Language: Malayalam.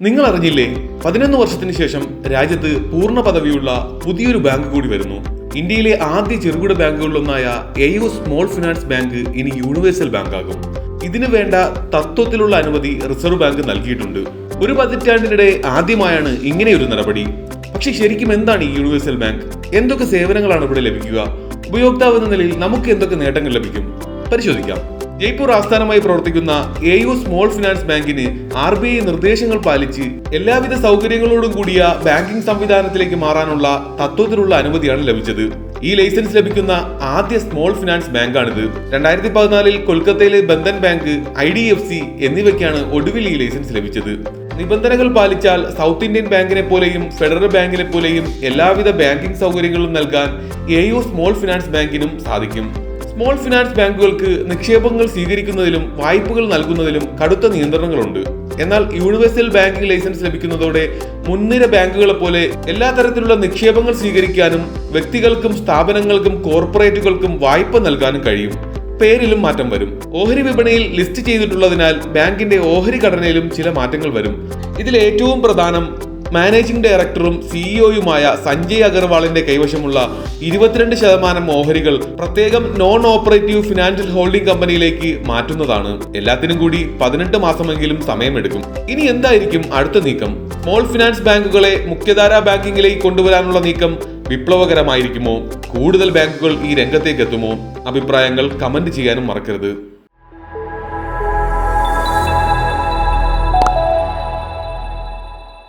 നിങ്ങൾ അറിഞ്ഞില്ലേ? 11 വർഷത്തിന് ശേഷം രാജ്യത്ത് പൂർണ്ണ പദവിയുള്ള പുതിയൊരു ബാങ്ക് കൂടി വരുന്നു. ഇന്ത്യയിലെ ആദ്യ ചെറുകിട ബാങ്കുകളിലൊന്നായ AU സ്മോൾ ഫിനാൻസ് ബാങ്ക് ഇനി യൂണിവേഴ്സൽ ബാങ്ക് ആകും. ഇതിനു വേണ്ട തത്വത്തിലുള്ള അനുമതി റിസർവ് ബാങ്ക് നൽകിയിട്ടുണ്ട്. ഒരു പതിറ്റാണ്ടിനിടെ ആദ്യമായാണ് ഇങ്ങനെയൊരു നടപടി. പക്ഷെ ശരിക്കും എന്താണ് ഈ യൂണിവേഴ്സൽ ബാങ്ക്? എന്തൊക്കെ സേവനങ്ങളാണ് ഇവിടെ ലഭിക്കുക? ഉപയോക്താവ് എന്ന നിലയിൽ നമുക്ക് എന്തൊക്കെ നേട്ടങ്ങൾ ലഭിക്കും? പരിശോധിക്കാം. ജയ്പൂർ ആസ്ഥാനമായി പ്രവർത്തിക്കുന്ന AU സ്മോൾ ഫിനാൻസ് ബാങ്കിന് RBI നിർദ്ദേശങ്ങൾ പാലിച്ച് എല്ലാവിധ സൗകര്യങ്ങളോടും കൂടിയ ബാങ്കിംഗ് സംവിധാനത്തിലേക്ക് മാറാനുള്ള തത്വത്തിലുള്ള അനുമതിയാണ് ലഭിച്ചത്. ഈ ലൈസൻസ് ലഭിക്കുന്ന ആദ്യ സ്മോൾ ഫിനാൻസ് ബാങ്കാണിത്. 2014 കൊൽക്കത്തയിലെ ബന്ധൻ ബാങ്ക്, IDFC എന്നിവയ്ക്കാണ് ഒടുവിൽ ഈ ലൈസൻസ് ലഭിച്ചത്. നിബന്ധനകൾ പാലിച്ചാൽ സൗത്ത് ഇന്ത്യൻ ബാങ്കിനെ പോലെയും ഫെഡറൽ ബാങ്കിനെ പോലെയും എല്ലാവിധ ബാങ്കിംഗ് സൗകര്യങ്ങളും നൽകാൻ AU സ്മോൾ ഫിനാൻസ് ബാങ്കിനും സാധിക്കും. സ്മോൾ ഫിനാൻസ് ബാങ്കുകൾക്ക് നിക്ഷേപങ്ങൾ സ്വീകരിക്കുന്നതിലും വായ്പകൾ നൽകുന്നതിലും കടുത്ത നിയന്ത്രണങ്ങളുണ്ട്. എന്നാൽ യൂണിവേഴ്സൽ ബാങ്കിംഗ് ലൈസൻസ് ലഭിക്കുന്നതോടെ മുൻനിര ബാങ്കുകളെ പോലെ എല്ലാ തരത്തിലുള്ള നിക്ഷേപങ്ങൾ സ്വീകരിക്കാനും വ്യക്തികൾക്കും സ്ഥാപനങ്ങൾക്കും കോർപ്പറേറ്റുകൾക്കും വായ്പ നൽകാനും കഴിയും. പേരിലും മാറ്റം വരും. ഓഹരി വിപണിയിൽ ലിസ്റ്റ് ചെയ്തിട്ടുള്ളതിനാൽ ബാങ്കിന്റെ ഓഹരി ഘടനയിലും ചില മാറ്റങ്ങൾ വരും. ഇതിൽ ഏറ്റവും പ്രധാനം മാനേജിംഗ് ഡയറക്ടറും സിഇഒയുമായ സഞ്ജയ് അഗർവാളിന്റെ കൈവശമുള്ള 22% ഓഹരികൾ പ്രത്യേകം നോൺ ഓപ്പറേറ്റീവ് ഫിനാൻഷ്യൽ ഹോൾഡിംഗ് കമ്പനിയിലേക്ക് മാറ്റുന്നതാണ്. എല്ലാത്തിനും കൂടി 18 മാസമെങ്കിലും സമയമെടുക്കും. ഇനി എന്തായിരിക്കും അടുത്ത നീക്കം? സ്മോൾ ഫിനാൻസ് ബാങ്കുകളെ മുഖ്യധാരാ ബാങ്കിങ്ങിലേക്ക് കൊണ്ടുവരാനുള്ള നീക്കം വിപ്ലവകരമായിരിക്കുമോ? കൂടുതൽ ബാങ്കുകൾ ഈ രംഗത്തേക്ക് എത്തുമോ? അഭിപ്രായങ്ങൾ കമന്റ് ചെയ്യാനും മറക്കരുത്.